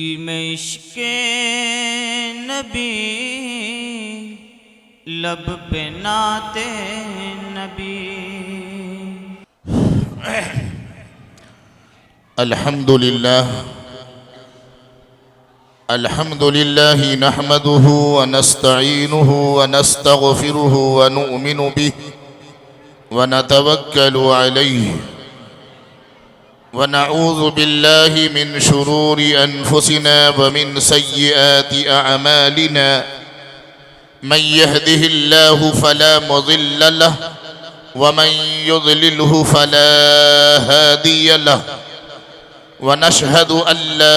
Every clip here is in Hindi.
दिल में इश्क़े नबी, लब पे नाते नबी। अल्हम्दुलिल्लाह अल्हम्दुलिल्लाह नहमदुहु व नस्तईनुहु व नस्तगफिरुहु व नुअमिनु बिहि व नतवक्कलु अलैहि व नऊज़ु बिल्लाहि मिन शुरूरि अनफुसिना व मिन सय्यिआति अअमालिना। मन यहदिहिल्लाहु फला मुज़िल्ल लहु व मन युज़लिलहु फला हादिय लहु। व नशहदु अल्ला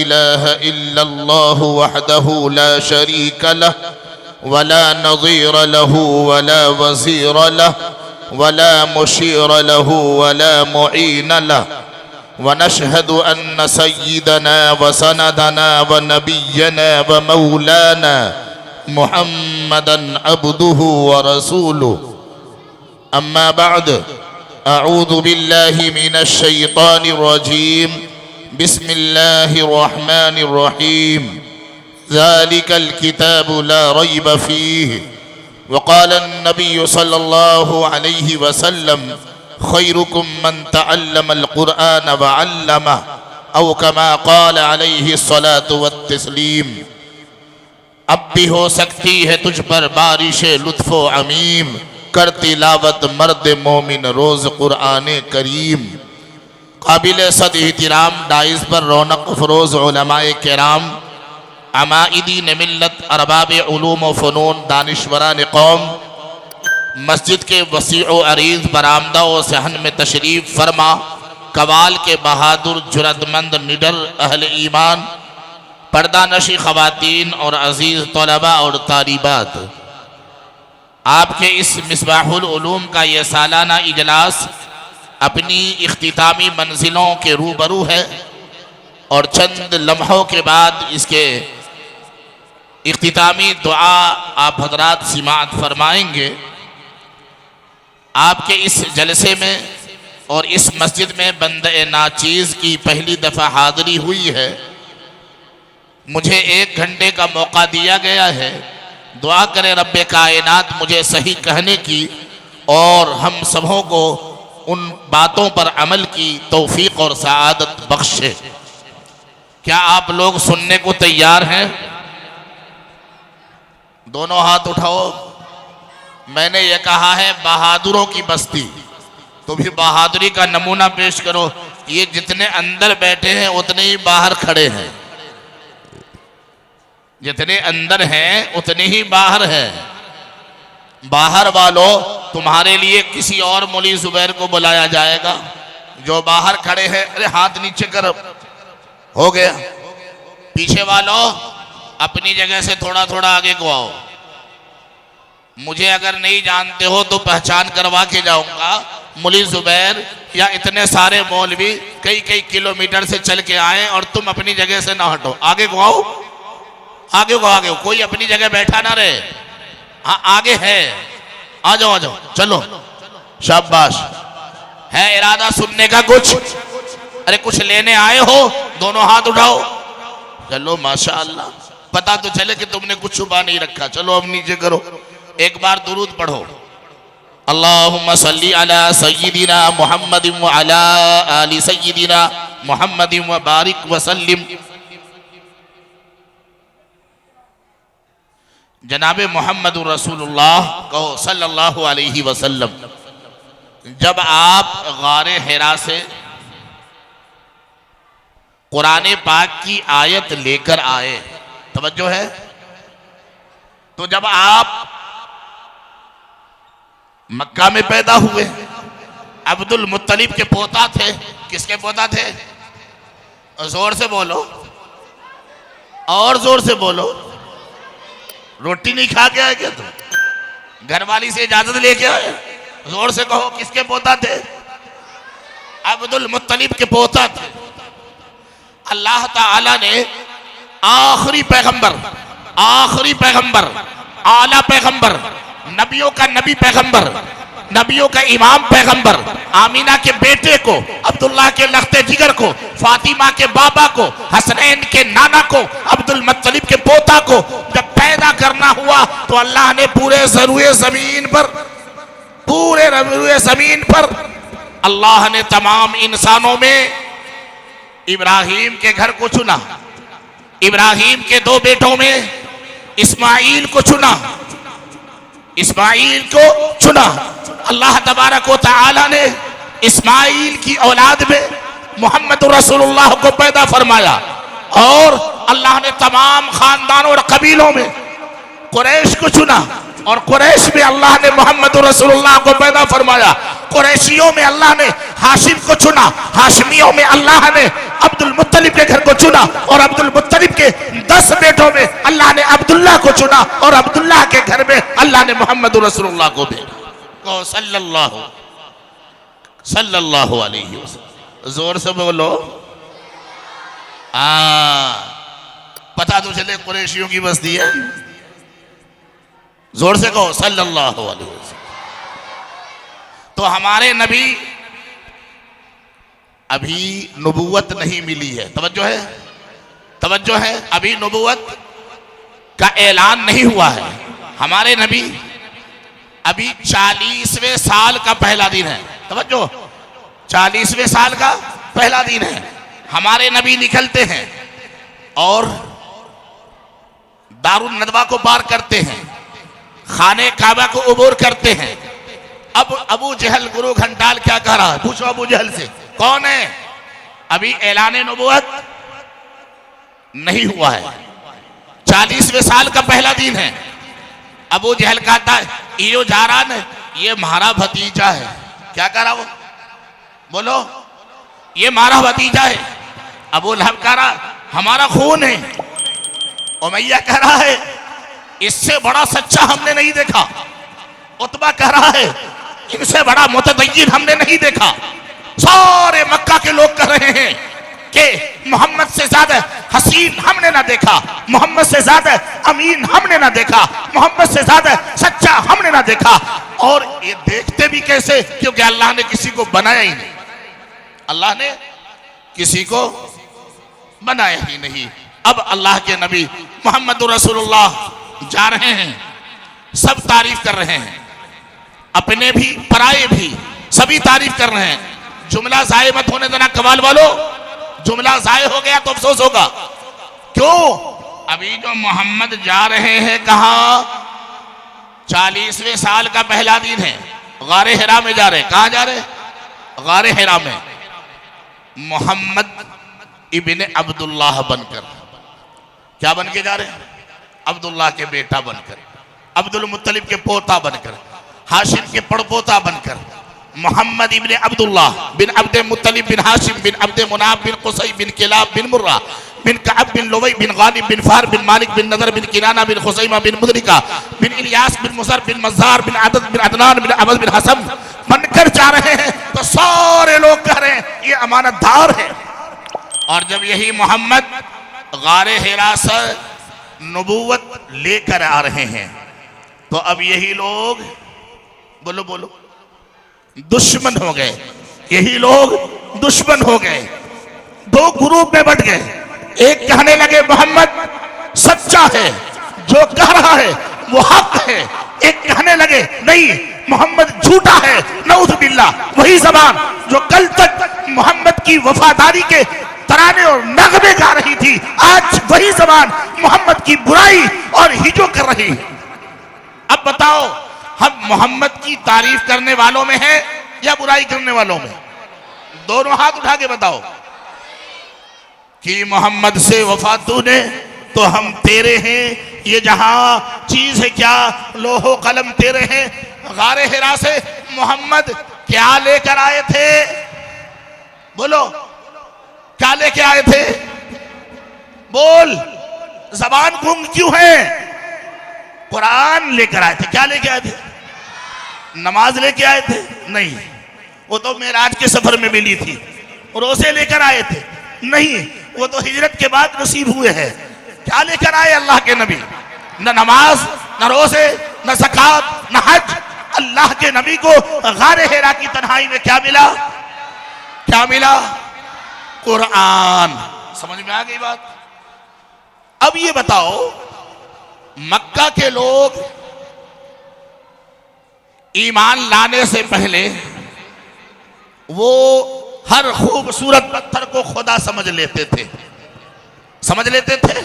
इलाहा इल्लल्लाहु वहदहु ला शरीक लहु व ला नज़ीर लहु व ला वज़ीर लहु व ला मुशीर लहु व ला मुईन लहु। व नशहदु अन्न सय्यिदना व सनदना व नबिय्यना व मौलाना मुहम्मदन अब्दुहु व रसूलुहु। अम्मा बअद, अऊज़ु बिल्लाहि मिनश शैतानिर रजीम। बिस्मिल्लाहिर रहमानिर रहीम। ज़ालिकल किताबु ला रैब फ़ीहि। व क़ाल अन्नबिय्यु सल्लल्लाहु अलैहि वसल्लम खैरुकुम मन तअल्लमल क़ुरआन व अल्लमह औ कमा क़ाल अलैहि सलातु व तस्लीम। अब भी हो सकती है तुझ पर बारिशे लुत्फ़ो अमीम, कर तिलावत मर्द मोमिन रोज़ क़ुरआन करीम। काबिल सद एहतराम डाइस पर रौनक फ़रोज़ उलमाए किराम, अमाइदीन मिल्लत अरबाब उलूम व फ़नून दानिश्वरान कौम, मस्जिद के वसीअ अरीज़ बरामदा व सहन में तशरीफ़ फरमा, कवाल के बहादुर जुरतमंद निडर अहल ईमान, पर्दा नशी ख़वातीन और अज़ीज़ तलबा और तालिबात, आपके इस मिसबाहुल उलूम का ये सालाना इजलास अपनी इख्तितामी मंजिलों के रूबरू है और चंद लम्हों के बाद इसके इख्तितामी दुआ आप हज़रात सिमात फरमाएंगे। आपके इस जलसे में और इस मस्जिद में बंदे नाचीज़ की पहली दफ़ा हाज़िरी हुई है। मुझे 1 घंटे का मौका दिया गया है। दुआ करें रब्बे कायनात मुझे सही कहने की और हम सबों को उन बातों पर अमल की तौफीक और सआदत बख्शे। क्या आप लोग सुनने को तैयार हैं? दोनों हाथ उठाओ। मैंने ये कहा है बहादुरों की बस्ती, तो भी बहादुरी का नमूना पेश करो। ये जितने अंदर बैठे हैं उतने ही बाहर खड़े हैं, जितने अंदर हैं उतने ही बाहर हैं। बाहर वालों, तुम्हारे लिए किसी और मौलवी जुबैर को बुलाया जाएगा। जो बाहर खड़े हैं, अरे हाथ नीचे कर, हो गया। पीछे वालों अपनी जगह से थोड़ा थोड़ा आगे को आओ। मुझे अगर नहीं जानते हो तो पहचान करवा के जाऊंगा। मौलवी जुबैर या इतने सारे मौलवी कई कई किलोमीटर से चल के आए और तुम अपनी जगह से ना हटो, आगे को आओ, आगे को, आगे को। कोई अपनी जगह बैठा ना रहे। हाँ आगे है, आ जाओ, आ जाओ, चलो, शाबाश। है इरादा सुनने का कुछ? अरे कुछ लेने आए हो? दोनों हाथ उठाओ। चलो माशाअल्लाह, पता तो चले कि तुमने कुछ छुपा नहीं रखा। चलो अब नीचे करो, एक बार दुरूद पढ़ो। अल्लाहुम्मा सल्ली अला सय्यिदिना मुहम्मदिन व अला आलि सय्यिदिना मुहम्मदिन व बारिक व सल्लिम। जनाबे मोहम्मद रसूलुल्लाह कहो सल्लल्लाहु अलैहि वसल्लम। जब आप गारे हिरा से कुरान पाक की आयत लेकर आए, तवज्जो है, तो जब आप मक्का में पैदा हुए, अब्दुल मुत्तलिब के पोता थे। किसके पोता थे? जोर से बोलो, और जोर से बोलो। रोटी नहीं खा के आए क्या तुम? घरवाली से इजाजत लेके आए? जोर से कहो, किसके पोता थे? अब्दुल मुत्तलिब के पोता थे। अल्लाह ताला ने आखिरी पैगंबर, आला पैगंबर, नबियों का नबी पैगंबर नबियों का इमाम पैगंबर आमीना के बेटे को, अब्दुल्लाह के लख्ते जिगर को, फातिमा के बाबा को, हसनैन के नाना को, अब्दुल मुत्तलिब के पोता को जब पैदा करना हुआ तो अल्लाह ने पूरे रुए जमीन पर अल्लाह ने तमाम इंसानों में इब्राहिम के घर को चुना। इब्राहिम के दो बेटों में इस्माइल को चुना। अल्लाह तबारक व तआला ने इस्माइल की औलाद में मोहम्मद रसूलुल्लाह को पैदा फरमाया और अल्लाह ने तमाम खानदानों और कबीलों में कुरैश को चुना और कुरैश में अल्लाह ने मोहम्मद रसूलुल्लाह को पैदा फरमाया। कुरैशियों में अल्लाह ने हाशिम को चुना, हाशिमियों में अल्लाह ने अब्दुल मुत्तलिब के घर को चुना और अब्दुल मुत्तलिब के 10 बेटों में अल्लाह ने अब्दुल्लाह को चुना और अब्दुल्लाह के घर में अल्लाह ने मोहम्मद रसूलुल्लाह को भेजा। सल्लल्लाहु अलैहि वसल्लम। जोर से बोलो। पता तो चले कुरैशियों की बस्ती है। जोर से कहो सल्लल्लाहु अलैहि वसल्लम। तो हमारे नबी अभी नबूवत नहीं मिली है। तवज्जो है। अभी नबूवत का ऐलान नहीं हुआ है। हमारे नबी अभी 40वें साल का पहला दिन है। तवज्जो, 40वें साल का पहला दिन है। हमारे नबी निकलते हैं और दारुन नदवा को पार करते हैं, खाने काबा को उबूर करते हैं। अब अबू जहल गुरु घंटाल क्या कह रहा है? पूछो अबू जहल से, कौन है? अभी ऐलान नबुवत नहीं हुआ है। 40वें साल का पहला दिन है। अबू जहल कहता है यो जा रहा न, ये हमारा भतीजा है। क्या कह रहा वो? बोलो, ये हमारा भतीजा है। अबू लहब कह रहा हमारा खून है। उमैया कह रहा है इससे बड़ा सच्चा हमने नहीं देखा। उतबा कह रहा है इनसे बड़ा मुतदय्यिन हमने नहीं देखा। सारे मक्का के लोग कह रहे हैं कि मोहम्मद से ज्यादा हसीन हमने ना देखा, मोहम्मद से ज्यादा अमीन हमने ना देखा, मोहम्मद से ज्यादा सच्चा हमने ना देखा। और ये देखते भी कैसे? क्योंकि अल्लाह ने किसी को बनाया ही नहीं। अल्लाह ने किसी को बनाया ही नहीं। अब अल्लाह के नबी मोहम्मद रसूलुल्लाह जा रहे हैं, सब तारीफ कर रहे हैं, अपने भी पराये भी सभी तारीफ कर रहे हैं। जुमला जाये मत होने देना कमाल वालों। जुमला जाये हो गया तो अफसोस होगा। क्यों? अभी जो मोहम्मद जा रहे हैं कहां? 40वें साल का पहला दिन है। गारे हिरा में जा रहे हैं। कहां जा रहे हैं? गारे हिरा में। मोहम्मद इब्ने अब्दुल्लाह बनकर, क्या बन के जा रहे हैं? अब्दुल्लाह के बेटा बनकर, अब्दुल मुत्तलिब के पोता बनकर, हाशिम के पड़पोता बनकर, मोहम्मद इब्ने अब्दुल्लाह बिन अब्दे मुत्तलिब बिन हाशिम बिन अब्दे मुनाफ बिन कुसै बिन किलाब बिन मुर्रा बिन कअब बिन लुवै बिन गालिब बिन फार बिन मालिक बिन नदर बिन किनाना बिन खुसैमा बिन मुदरिका बिन इलियास बिन मुसर बिन मज़ार बिन अदद बिन अदनान बिन अबद बिन हसम बनकर जा रहे हैं। तो सारे लोग कह रहे हैं ये अमानतदार है। और जब यही मोहम्मद गारे हिरा से नबूवत लेकर आ रहे हैं तो अब यही लोग बोलो बोलो दुश्मन हो गए। यही लोग दुश्मन हो गए, दो ग्रुप में बंट गए। एक कहने लगे मोहम्मद सच्चा है, जो कह रहा है वो हक है। एक कहने लगे नहीं, मोहम्मद झूठा है, नऊज़ बिल्लाह। वही जबान जो कल तक मोहम्मद की वफादारी के तराने और नगमे गा रही थी, आज वही जबान मोहम्मद की बुराई और हिजो कर रही है। अब बताओ, हम मोहम्मद की तारीफ करने वालों में हैं या बुराई करने वालों में? दोनों हाथ उठा के बताओ कि मोहम्मद से वफा तूने तो हम तेरे हैं। ये जहां चीज है क्या, लोहो कलम तेरे हैं। गारे हिरा से मोहम्मद क्या लेकर आए थे? बोलो, क्या लेके आए थे? बोल, जबान गुंग क्यों है? कुरान लेकर आए थे। क्या लेके आए थे? नमाज लेके आए थे? नहीं, वो तो मेराज के सफर में मिली थी। रोजे लेकर आए थे? नहीं, वो तो हिजरत के बाद नसीब हुए हैं। क्या लेकर आए अल्लाह के नबी? न नमाज, न रोजे, न ज़कात, न हज, अल्लाह के नबी को गारे हिरा की तन्हाई में क्या मिला? क्या मिला? कुरान। समझ में आ गई बात? अब ये बताओ, मक्का के लोग ईमान लाने से पहले वो हर खूबसूरत पत्थर को खुदा समझ लेते थे, समझ लेते थे।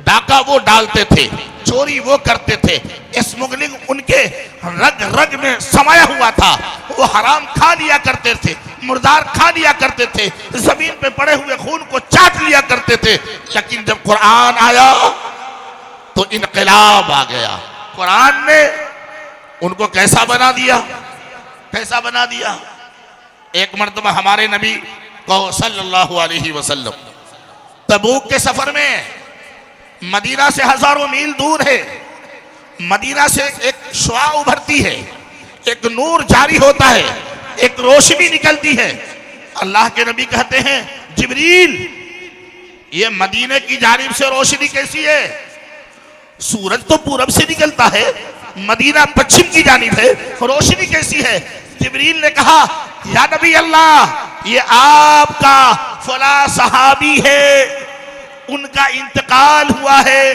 डाका वो डालते थे, चोरी वो करते थे, स्मगलिंग उनके रग रग में समाया हुआ था। वो हराम खा लिया करते थे, मुर्दार खा लिया करते थे, जमीन पे पड़े हुए खून को चाट लिया करते थे। लेकिन जब कुरान आया तो इनकलाब आ गया। कुरान ने उनको कैसा बना दिया? कैसा बना दिया? एक मर्तबा हमारे नबी को सल्लल्लाहु अलैहि वसल्लम तबूक के सफर में, मदीना से हजारों मील दूर है, मदीना से एक शुआ उभरती है, एक नूर जारी होता है, एक रोशनी निकलती है। अल्लाह के नबी कहते हैं, जिब्रील ये मदीने की जानिब से रोशनी कैसी है? सूरज तो पूरब से निकलता है, मदीना पश्चिम की जानिब है, रोशनी कैसी है? जिब्रील ने कहा, या नबी अल्लाह, ये आपका फला सहाबी है, उनका इंतकाल हुआ है,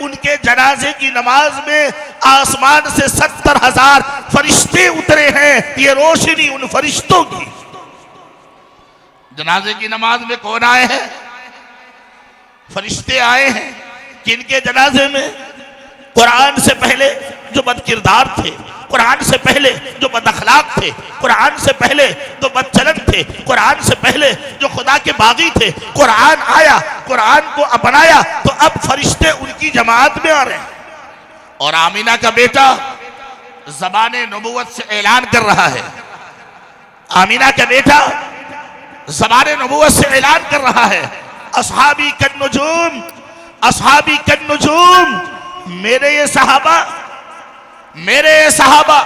उनके जनाजे की नमाज में आसमान से 70,000 फरिश्ते उतरे हैं, ये रोशनी उन फरिश्तों की। जनाजे की नमाज में कौन आए हैं? फरिश्ते आए हैं। किनके जनाजे में? कुरान से पहले जो बदकिरदार थे, कुरान से पहले जो बदअखलाक थे, कुरान से पहले जो बदचलन थे, कुरान से पहले जो खुदा के बागी थे। कुरान आया, कुरान को अपनाया तो अब फरिश्ते उनकी जमात में आ रहे हैं। और आमीना का बेटा ज़बाने नबुव्वत से ऐलान कर रहा है, आमीना का बेटा ज़बाने नबुव्वत से ऐलान कर रहा है, असहाबी कन्नुजूम, असहाबी कन्नुजूम, मेरे ये सहाबा, मेरे सहाबा,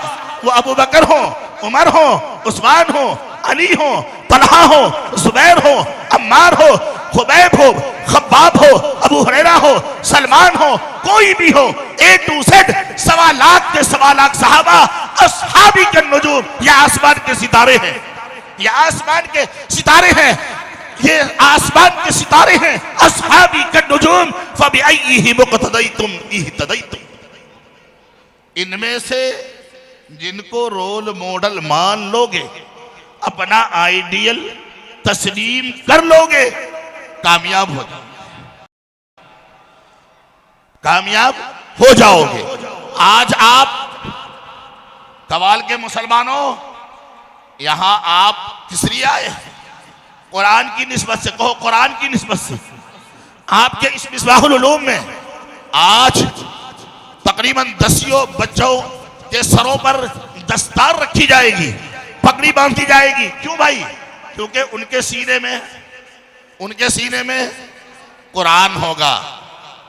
वो अबू बकर हो, उमर हो, उस्मान हो, अली हो, तलहा हो, जुबैर हो, अम्मार हो, खुबैब हो, खब्बाब हो, अबू हुरैरा हो, सलमान हो, कोई भी हो, ए टू जेड 1.25 लाख के 1.25 लाख सहाबा अस्हाबी के नुजूम, ये आसमान के सितारे हैं, ये आसमान के सितारे हैं, ये आसमान के सितारे हैं। अस्हाबी के नुजूम फबिअय्यिहि मुक़तदैतुम इह्तदैतुम। इनमें से जिनको रोल मॉडल मान लोगे, अपना आइडियल तस्लीम कर लोगे, कामयाब हो जाओगे, कामयाब हो जाओगे। आज आप कवाल के मुसलमानों, यहां आप किस लिए आए? कुरान की निस्बत से, कहो कुरान की निस्बत से। आपके इस मिसबाहुल उलूम में आज तकरीबन 10 बच्चों के सरों पर दस्तार रखी जाएगी, पगड़ी बांधी जाएगी। क्यों भाई? क्योंकि उनके सीने में, उनके सीने में कुरान होगा।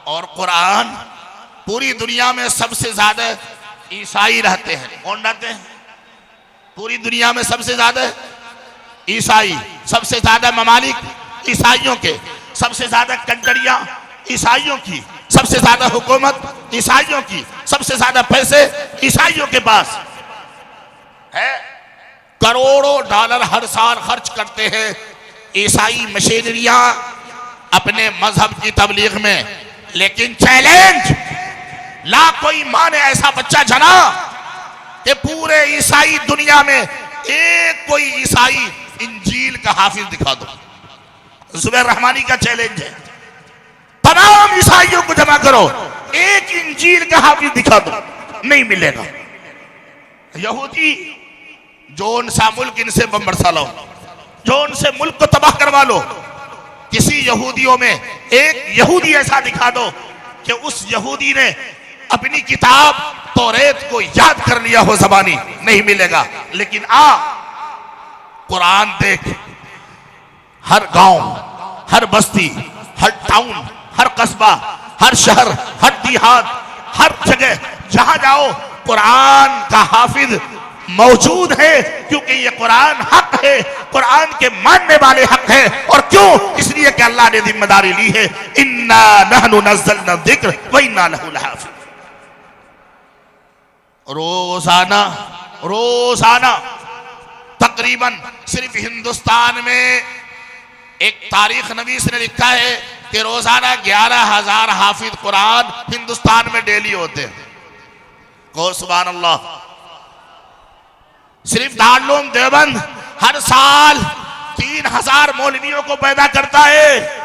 और कुरान पूरी दुनिया में सबसे ज्यादा ईसाई रहते हैं। कौन रहते हैं? पूरी दुनिया में सबसे ज्यादा ईसाई, सबसे ज्यादा ममालिक ईसाइयों के, सबसे ज्यादा कंट्रियां ईसाइयों की, सबसे ज्यादा हुकूमत ईसाइयों की, सबसे ज्यादा पैसे ईसाइयों के पास है। करोड़ों डॉलर हर साल खर्च करते हैं ईसाई मशीनरियां अपने मजहब की तबलीग में। लेकिन चैलेंज, लाखों मां ने ऐसा बच्चा जना कि पूरे ईसाई दुनिया में एक कोई ईसाई इंजील का हाफिज दिखा दो। जुबैर रहमानी का चैलेंज है, तमाम ईसाइयों को जमा करो, एक इंजील का हाफिज दिखा दो, नहीं मिलेगा। यहूदी जोन सा मुल्क इनसे बम बरसा लो, जोन से मुल्क को तबाह करवा लो। किसी यहूदियों में एक यहूदी ऐसा दिखा दो कि उस यहूदी ने अपनी किताब तौरेत को याद कर लिया हो ज़बानी, नहीं मिलेगा। लेकिन कुरान देख, हर गांव, हर बस्ती, हर टाउन, हर कस्बा, हर शहर, हर देहात, हर जगह जहां जाओ कुरान का हाफिज मौजूद है। क्योंकि ये कुरान हक है, कुरान के मानने वाले हक है। और क्यों? इसलिए कि अल्लाह ने जिम्मेदारी ली है, इन्ना नहनु नज़्ज़लना ज़िक्र व इन्ना लहु लहाफ़िज़। रोजाना तकरीबन सिर्फ हिंदुस्तान में एक तारीख नवीस ने लिखा है कि रोजाना 11,000 हाफिज कुरान हिंदुस्तान में डेली होते हैं। कहो सुभान अल्लाह। सिर्फ दारुल देवबंद हर साल 3,000 मौलवियों को पैदा करता है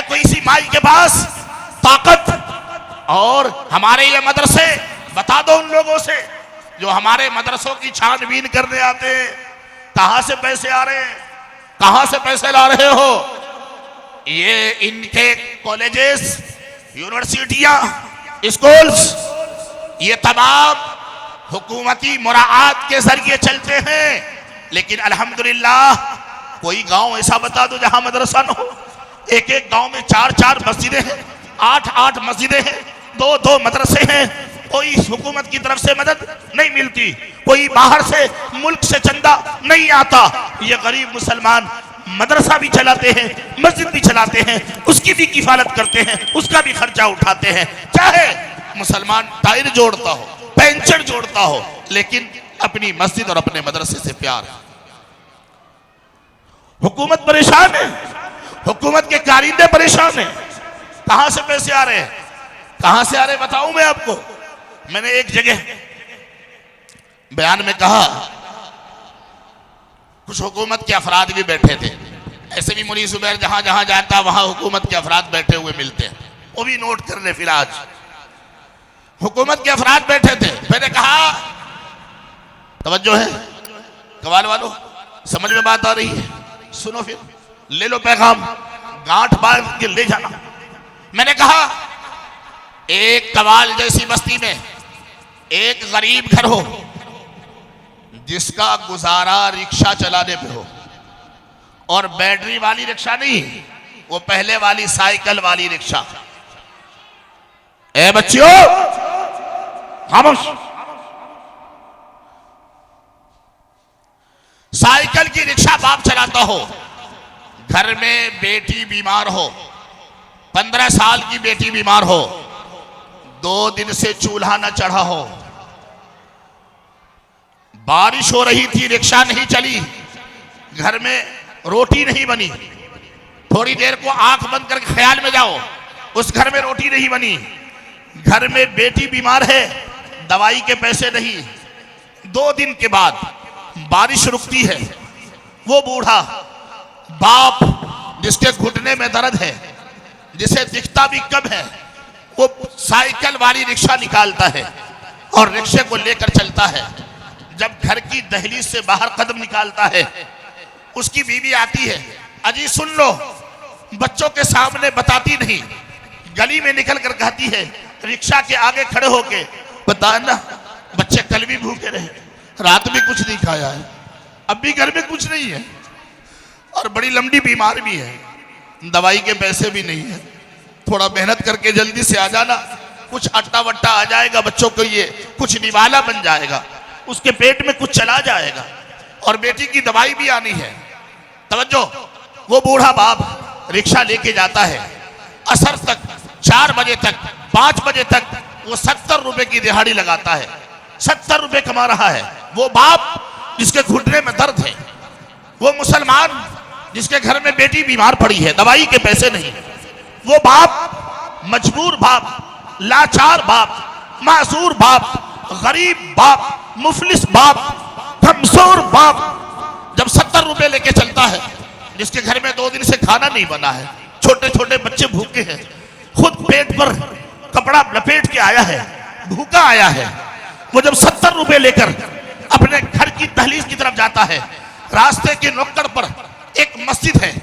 कोई इसी माई के पास ताकत? और हमारे ये मदरसे, बता दो उन लोगों से जो हमारे मदरसों की छानबीन करने आते हैं, कहां से पैसे आ रहे हैं, कहां से पैसे ला रहे हो? ये इनके कॉलेजेस, यूनिवर्सिटियां, स्कूल्स, ये तमाम हुकूमती मुराआत के जरिए चलते हैं। लेकिन अल्हम्दुलिल्लाह कोई गांव ऐसा बता दो जहां मदरसा न हो। एक एक गांव में 4-4 मस्जिदें हैं, 8-8 मस्जिदें हैं, 2-2 मदरसे हैं। कोई हुकूमत की तरफ से मदद नहीं मिलती, कोई बाहर से मुल्क से चंदा नहीं आता। ये गरीब मुसलमान मदरसा भी चलाते हैं, मस्जिद भी चलाते हैं, उसकी भी किफालत करते हैं, उसका भी खर्चा उठाते हैं। चाहे मुसलमान टायर जोड़ता हो, पेंचर जोड़ता हो, लेकिन अपनी मस्जिद और अपने मदरसे से प्यार है। हुकूमत परेशान है, हुकूमत के कारिंदे परेशान हैं। कहां से पैसे आ रहे हैं, कहां से आ रहे बताऊं मैं आपको। मैंने एक जगह बयान में कहा, कुछ हुकूमत के अफराद भी बैठे थे। ऐसे भी मुनी जुबैर जहां जहां जाता वहां हुकूमत के अफराद बैठे हुए मिलते हैं, वो भी नोट कर ले। फिर आज हुकूमत के अफराद बैठे थे। मैंने कहा तवज्जो है कवाल वालों, समझ में बात आ रही है? सुनो फिर ले लो पैगाम, गांठ बांध के ले जाना। मैंने कहा एक कवाल जैसी बस्ती में एक गरीब घर हो जिसका गुजारा रिक्शा चलाने पे हो, और बैटरी वाली रिक्शा नहीं, वो पहले वाली साइकिल वाली रिक्शा। ए बच्चियों खामोश। साइकिल की रिक्शा बाप चलाता हो, घर में बेटी बीमार हो, 15 साल की बेटी बीमार हो, 2 दिन से चूल्हा न चढ़ा हो, बारिश हो रही थी, रिक्शा नहीं चली, घर में रोटी नहीं बनी, थोड़ी देर को आंख बंद करके ख्याल में जाओ, उस घर में रोटी नहीं बनी, घर में बेटी बीमार है, दवाई के पैसे नहीं। 2 दिन के बाद बारिश रुकती है, वो बूढ़ा बाप जिसके घुटने में दर्द है, जिसे दिखता भी कम है, वो साइकिल वाली रिक्शा निकालता है और रिक्शे को लेकर चलता है। जब घर की दहलीज से बाहर कदम निकालता है, उसकी बीवी आती है, अजी सुन लो, बच्चों के सामने बताती नहीं, गली में निकल कर कहती है, रिक्शा के आगे खड़े होके बताना बच्चे कल भी भूखे रहे, रात में कुछ नहीं खाया है, अब भी घर में कुछ नहीं है, और बड़ी लंबी बीमार भी है, दवाई के पैसे भी नहीं है, थोड़ा मेहनत करके जल्दी से आ जाना, कुछ अट्टा वट्टा आ जाएगा बच्चों को, ये कुछ निवाला बन जाएगा, उसके पेट में कुछ चला जाएगा, और बेटी की दवाई भी आनी है। तवज्जो, वो बूढ़ा बाप रिक्शा लेके जाता है, असर तक 4 बजे तक 5 बजे तक वो 70 रुपए की दिहाड़ी लगाता है, 70 रुपए कमा रहा है। वो बाप जिसके घुटने में दर्द है, वो मुसलमान जिसके घर में बेटी बीमार पड़ी है, दवाई के पैसे नहीं, वो बाप मजबूर बाप, लाचार बाप, मासूर बाप, गरीब बाप, मुफलिस बाप, कमजोर बाप जब 70 रुपए लेके चलता है, जिसके घर में 2 दिन से खाना नहीं बना है, छोटे छोटे बच्चे भूखे हैं, खुद पेट पर कपड़ा लपेट के आया है, भूखा आया है, वो जब 70 रुपए लेकर अपने घर की दहलीज की तरफ जाता है, रास्ते के नुक्कड़ पर एक मस्जिद है,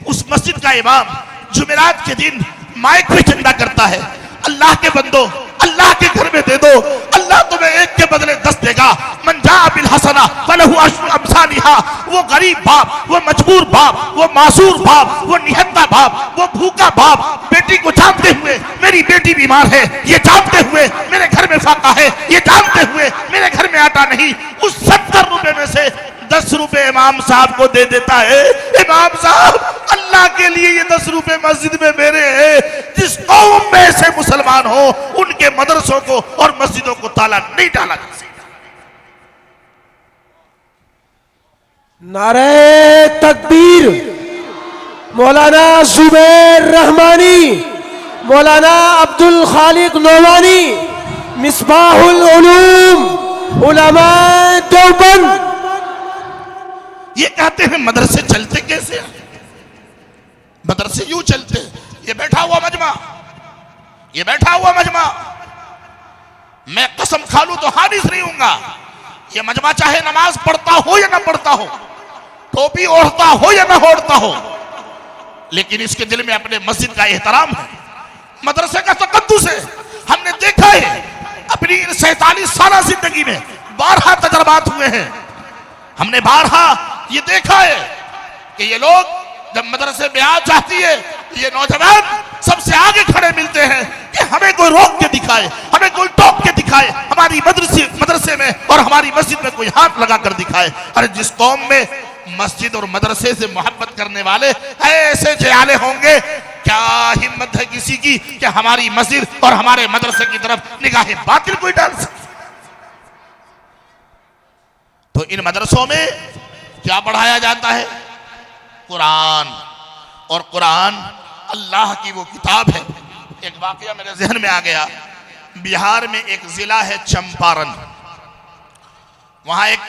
उस मस्जिद का इमाम जुमेरात के दिन माइक पे चंदा करता है, अल्लाह के बंदो अल्लाह के घर में दे दो, अल्लाह तुम्हें 1 के बदले 10 देगा, मन जा बिल हसना फलहु अशरु अमसालिहा। वो गरीब बाप, वो मजबूर बाप, वो मासूर बाप, वो निहत्ता बाप, वो भूखा बाप, बेटी को जानते हुए मेरी बेटी बीमार है, ये जानते हुए मेरे घर में फाका है, ये जानते हुए मेरे घर में आटा नहीं, उस 70 रुपए में से 10 रुपए इमाम साहब को दे देता है। इमाम साहब, अल्लाह के लिए ये 10 रुपए मस्जिद में मेरे हैं। जिस कौम में से मुसलमान हो उनके मदरसों को और मस्जिदों को ताला नहीं डाला जा सकता। नारे तकबीर। मौलाना जुबैर रहमानी, मौलाना अब्दुल खालिक नोमानी, मिसबाहुल उलूम, उलमा देवबंद। ये कहते हैं मदरसे चलते कैसे? मदरसे यूं चलते। ये बैठा हुआ मजमा, ये बैठा हुआ मजमा, मैं कसम खा लूं तो हारिस नहीं हूंगा। ये मजमा चाहे नमाज पढ़ता हो या ना पढ़ता हो, टोपी ओढ़ता हो या ना ओढ़ता हो, लेकिन इसके दिल में अपने मस्जिद का एहतराम है, मदरसे का तकद्दुस है। हमने देखा है अपनी 47 साल जिंदगी में, 12 तजर्बात हुए हैं। हमने 12 ये देखा है कि ये लोग जब मदरसे में आ जाती है, ये नौजवान सबसे आगे खड़े मिलते हैं कि हमें कोई रोक के दिखाए, हमें कोई टोक के दिखाए, हमारी मदरसे में और हमारी मस्जिद में कोई हाथ लगा कर दिखाए। अरे जिस कौम में मस्जिद और मदरसे से मोहब्बत करने वाले ऐसे जयाले होंगे, क्या हिम्मत है किसी की कि हमारी मस्जिद और हमारे मदरसे की तरफ निगाहे बातिल कोई डाल सके? तो इन मदरसों में क्या पढ़ाया जाता है? कुरान। और कुरान अल्लाह की वो किताब है। एक वाकया मेरे जहन में आ गया। बिहार में एक जिला है चंपारण, वहां एक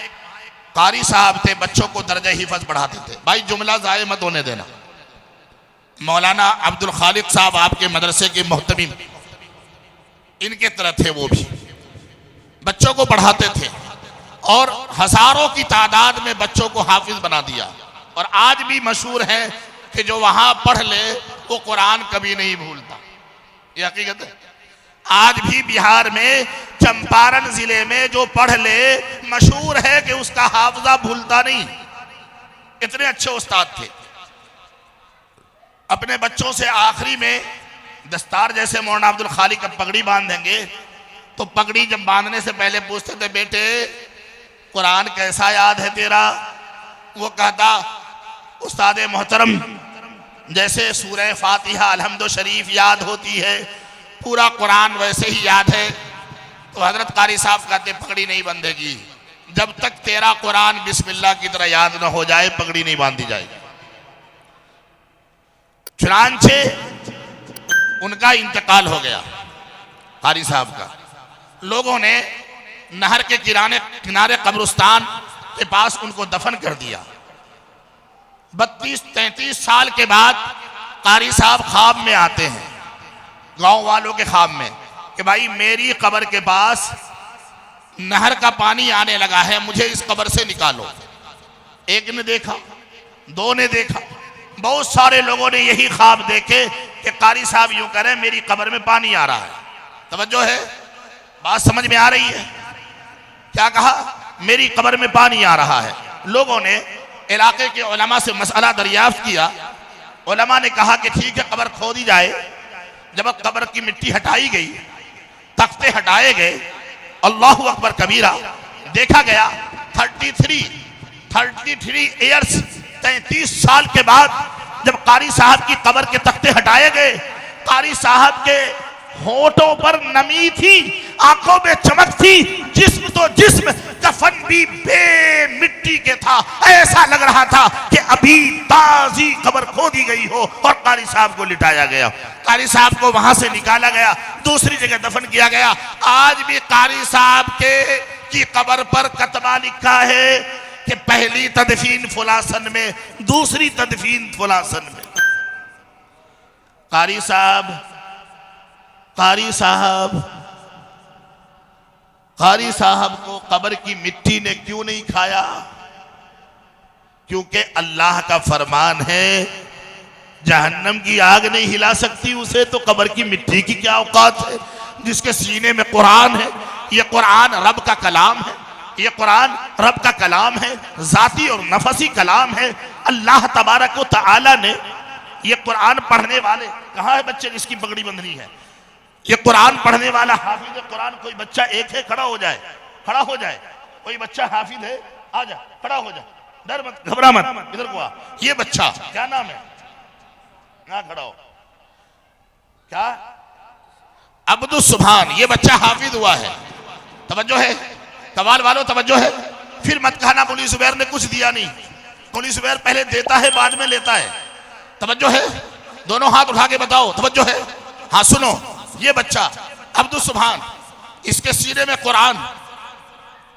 कारी साहब थे, बच्चों को दर्जा हिफज पढ़ाते थे। भाई जुमला जाए मत होने देना। मौलाना अब्दुल खालिक साहब आपके मदरसे के मोहतमीम, इनके तरह थे। वो भी बच्चों को पढ़ाते थे और हजारों की तादाद में बच्चों को हाफिज बना दिया। और आज भी मशहूर है कि जो वहां पढ़ ले वो कुरान कभी नहीं भूलता। ये हकीकत है। आज भी बिहार में चंपारण जिले में जो पढ़ ले मशहूर है कि उसका हाफजा भूलता नहीं। इतने अच्छे उस्ताद थे। अपने बच्चों से आखिरी में दस्तार, जैसे मौलाना अब्दुल खालिक अब पगड़ी बांधेंगे तो पगड़ी जब बांधने से पहले पूछते थे, बेटे कुरान कैसा याद है तेरा? वो कहता, उस्ताद मोहतरम, जैसे सूरह फातिहा अलहम्दो शरीफ याद होती है, पूरा कुरान वैसे ही याद है। तो हजरत कारी साहब कहते, पगड़ी नहीं बंधेगी जब तक तेरा कुरान बिस्मिल्लाह की तरह याद न हो जाए, पगड़ी नहीं बांधी जाएगी। चुनांचे उनका इंतकाल हो गया, कारी साहब का। लोगों ने नहर के किनारे कब्रिस्तान के पास उनको दफन कर दिया। 32-33 साल के बाद कारी साहब ख्वाब में आते हैं, गांव वालों के ख्वाब में, कि भाई मेरी कब्र के पास नहर का पानी आने लगा है, मुझे इस कब्र से निकालो। एक ने देखा, 2 ने देखा, बहुत सारे लोगों ने यही ख्वाब देखे कि कारी साहब यूं करें, मेरी कब्र में पानी आ रहा है। तवज्जो है, बात समझ में आ रही है? क्या कहा? मेरी कब्र में पानी आ रहा है। लोगों ने इलाके के उलमा से मसला दरियाफ्त किया। उलमा ने कहा कि ठीक है, कब्र खोदी जाए। जब कब्र की मिट्टी हटाई गई, तख्ते हटाए गए, अल्लाहु अकबर कबीरा, देखा गया 33 ईयर्स 33 साल के बाद जब कारी साहब की कब्र के तख्ते हटाए गए, कारी साहब के होठों पर नमी थी, आंखों में चमक थी, जिस्म तो जिस्म, कफन भी बेमिट्टी के था। ऐसा लग रहा था कि अभी ताजी कब्र खोदी गई हो और कारी साहब को लिटाया गया। कारी साहब को वहां से निकाला गया, दूसरी जगह दफन किया गया। आज भी कारी साहब की कब्र पर कतबा लिखा है कि पहली तदफीन फुलासन में, दूसरी तदफीन फुलासन में। कारी साहब को कब्र की मिट्टी ने क्यों नहीं खाया? क्योंकि अल्लाह का फरमान है, जहन्नम की आग नहीं हिला सकती उसे, तो कब्र की मिट्टी की क्या औकात है? जिसके सीने में कुरान है, ये कुरान रब का कलाम है, ये कुरान रब का कलाम है, जाती और नफसी कलाम है। अल्लाह तबारक व तआला ने ये कुरान पढ़ने वाले, कहाँ है बच्चे जिसकी पगड़ी बंधनी है? ये कुरान पढ़ने वाला हाफिज कुरान कोई बच्चा एक है, खड़ा हो जाए, खड़ा हो जाए। कोई बच्चा हाफिज है, आ जा, खड़ा हो जा। डर मत, घबरा मत, इधर को आ। ये बच्चा क्या नाम है? यहाँ खड़ा हो। क्या? अब्दुल सुभान। ये बच्चा हाफिज हुआ है। तवज्जो है कवाल वालों, तवज्जो है। फिर मत कहना पुलिस जुबैर ने कुछ दिया नहीं। पुलिस जुबैर पहले देता है बाद में लेता है। तवज्जो है, दोनों हाथ उठा के बताओ। तवज्जो है, हाँ सुनो। ये बच्चा अब्दुल सुभान, इसके सीने में कुरान,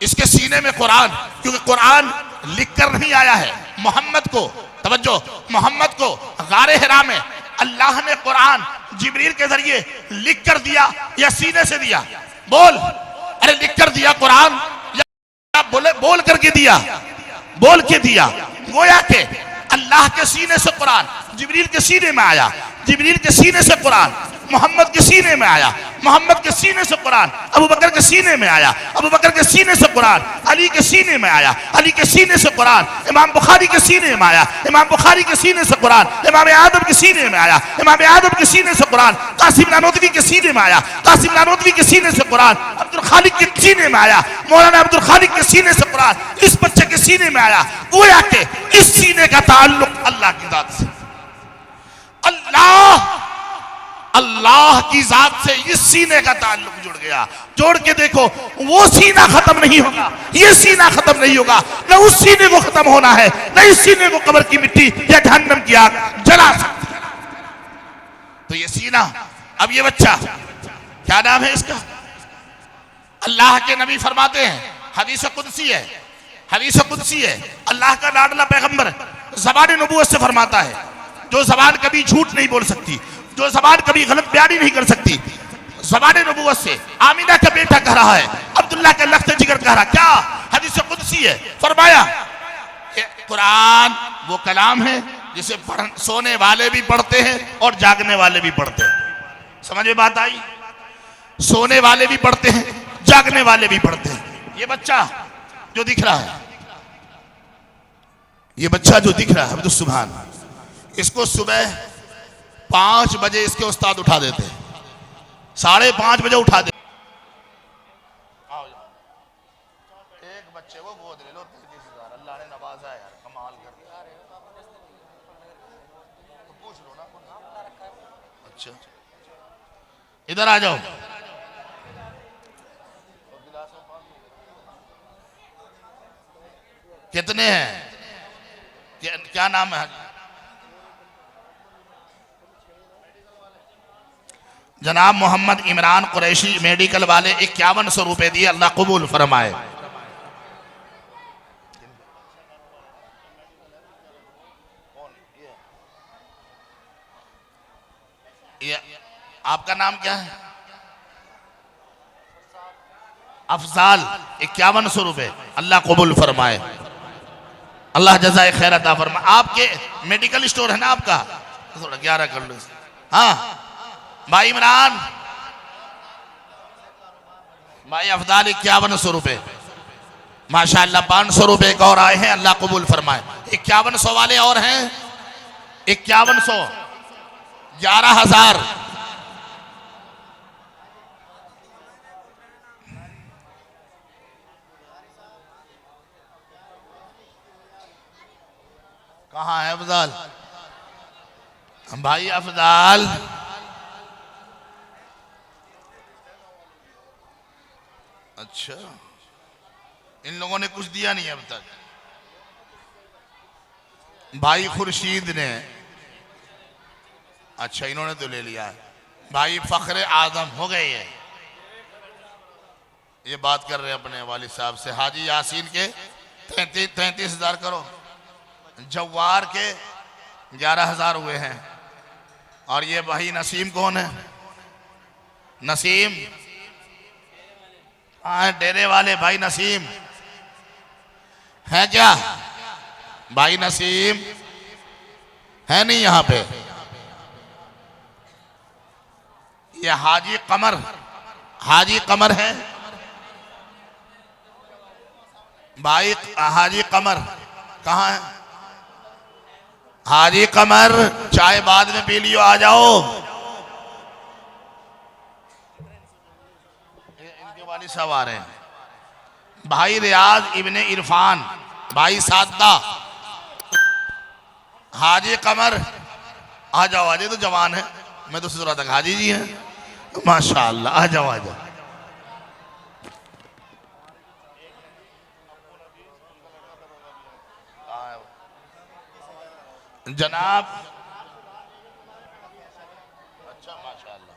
इसके सीने में कुरान, क्योंकि कुरान लिख कर नहीं आया है मोहम्मद को। तवज्जो, मोहम्मद को गारे हिरा में अल्लाह ने कुरान जिब्रील के जरिए लिख कर दिया या सीने से दिया? बोल, अरे लिख कर दिया कुरान या बोल करके दिया? बोल के दिया। गोया के अल्लाह के सीने से कुरान जिब्रील के सीने में आया, जिब्रील के सीने से कुरान मोहम्मद के सीने में आया, मोहम्मद के सीने से कुरान अबू बकर के सीने में आया, अबू बकर के सीने से कुरान अली के सीने में आया, अली के सीने से कुरान इमाम बुखारी के सीने में आया, इमाम बुखारी के सीने से कुरान इमाम आदम के सीने में आया, इमाम आदम के सीने से कुरान कासिम नानोतवी के सीने में आया, कासिम नानोतवी के सीने से कुरान अब्दुल खालिक के सीने में आया, मौलाना अब्दुल खालिक के सीने से कुरान इस बच्चे के सीने में आया। गोया के इस सीने का ताल्लुक अल्लाह की जात से, अल्लाह की जात से इस सीने का ताल्लुक जुड़ गया। जोड़ के देखो, वो सीना खत्म नहीं होगा, ये सीना खत्म नहीं होगा, न उस सीने को खत्म होना है, न इस सीने को कब्र की मिट्टी या जहन्नम की आग जला सकती है। तो ये सीना, अब ये बच्चा क्या नाम है इसका? अल्लाह के नबी फरमाते हैं, हदीस कुदसी है, हदीस कुदसी है, अल्लाह का लाडला पैगंबर ज़बान नबूवत से फरमाता है, जो ज़बान कभी झूठ नहीं बोल सकती, जो ज़बान कभी गलत बयानी नहीं कर सकती, ज़बान नबूवत से आमिना का बेटा कह रहा है, अब्दुल्लाह का लख्त जिगर कह रहा, क्या हदीस कुदसी है, फरमाया कुरान वो कलाम है जिसे सोने वाले भी पढ़ते हैं और जागने वाले भी पढ़ते हैं। समझ में बात आई? सोने वाले भी पढ़ते हैं, जागने वाले भी पढ़ते हैं। ये बच्चा जो दिख रहा है, ये बच्चा जो दिख रहा है अब्दुल सुभान, इसको सुबह 5 बजे इसके उस्ताद उठा देते हैं, 5:30 बजे उठा देते। एक बच्चे को गोद ले लो, 33,000 अल्लाह ने नवाजा है यार, कमाल कर दिया। तो पूछ लो ना। अच्छा इधर आ जाओ। कितने हैं? क्या नाम है? जनाब मोहम्मद इमरान कुरैशी मेडिकल वाले 5100 रुपए दिए, अल्लाह कबूल फरमाए। ये आपका नाम क्या है? अफजाल, 5100 रुपए, अल्लाह कबूल फरमाए, अल्लाह जज़ाए खैर अता फरमाए। आपके मेडिकल स्टोर है ना आपका? थोड़ा 11 कर लो। हाँ भाई इमरान, भाई अफजाल 5100 रुपए, माशाअल्लाह। 500 रुपए एक और आए हैं, अल्लाह कबूल फरमाए। 5100 वाले और हैं, 5100, 11,000। कहाँ है अफजाल? भाई अफजाल, अच्छा इन लोगों ने कुछ दिया नहीं अब तक। भाई खुर्शीद ने, अच्छा इन्होंने तो ले लिया है। भाई फखरे आजम हो गए ये बात कर रहे हैं अपने वालिद साहब से। हाजी यासीन के 33,000 करो, जवार के 11,000 हुए हैं। और ये भाई नसीम कौन है? नसीम डेरे वाले भाई नसीम है क्या? भाई नसीम है नहीं यहाँ पे। ये हाजी कमर, हाजी कमर है भाई। हाजी कमर कहाँ है? हाजी कमर, चाय बाद में पी लियो, आ जाओ। इनके वालिद साहब आ रहे हैं। भाई रियाज इब्ने इरफान, भाई सादा, हाजी कमर आ जाओ, हाजी तो जवान है, मैं तो सोच तक हाजी जी हैं, माशाअल्लाह, आ जाओ आ जाओ। जनाब अच्छा माशाअल्लाह।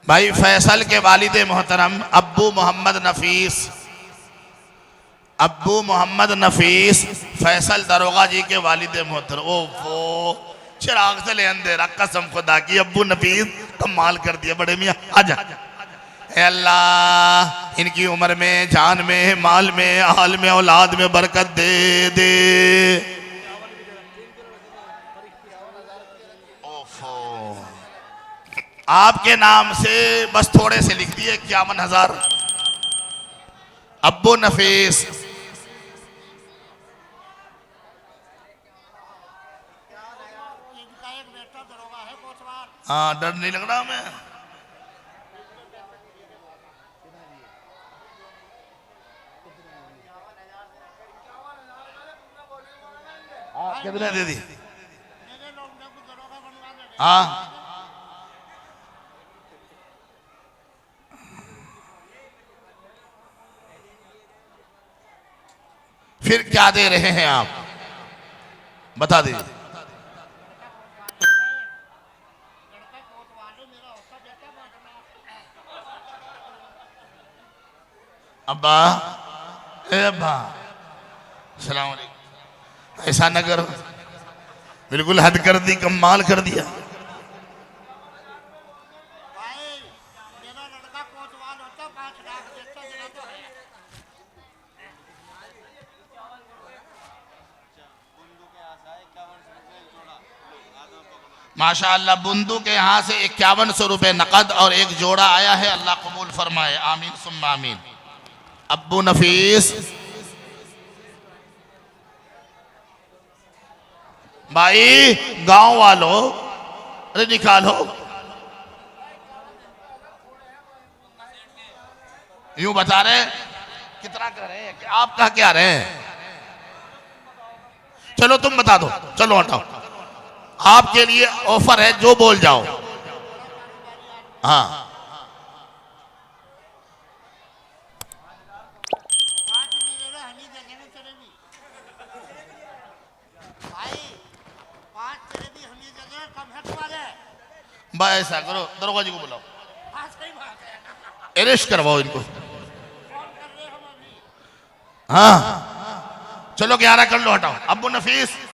भाई फैसल के वालिद मोहतरम अब्बू मोहम्मद नफीस, अब्बू मोहम्मद नफीस फैसल दरोगा जी के वालिद मोहतरम। ओ वो चिराग से ले अंधेरा, कसम खुदा की अब्बू नफीस कमाल कर दिया बड़े मियाँ। आजा ए अल्लाह, इनकी उम्र में, जान में, माल में, हाल में, औलाद में बरकत दे दे। ओफो, आपके नाम से बस थोड़े से लिख दिए 51,000। अब्बू नफीस हाँ, डर नहीं लग रहा हमें। कितने दे दी? हाँ, फिर क्या दे रहे हैं आप, बता दीजिए। अब्बा, ए अब्बा, सलाम अलैकुम। ऐसा न करो, बिल्कुल हद कर दी, कमाल कर दिया। माशाअल्लाह, बुंदू के यहाँ से 5100 रुपये नकद और एक जोड़ा आया है, अल्लाह कबूल फरमाए, आमीन सुम्मा आमीन। अब्बू नफीस भाई, गांव वालों अरे निकालो, यूं बता रहे कितना कह रहे हैं, आप कहा क्या रहे हैं? चलो तुम बता दो, चलो हटाओ, आपके लिए ऑफर है, जो बोल जाओ। हाँ, भाई ऐसा करो, दरोगा जी को बुलाओ, अरेस्ट करवाओ इनको। हाँ चलो 11 कर लो, हटाओ। अब्बू नफीस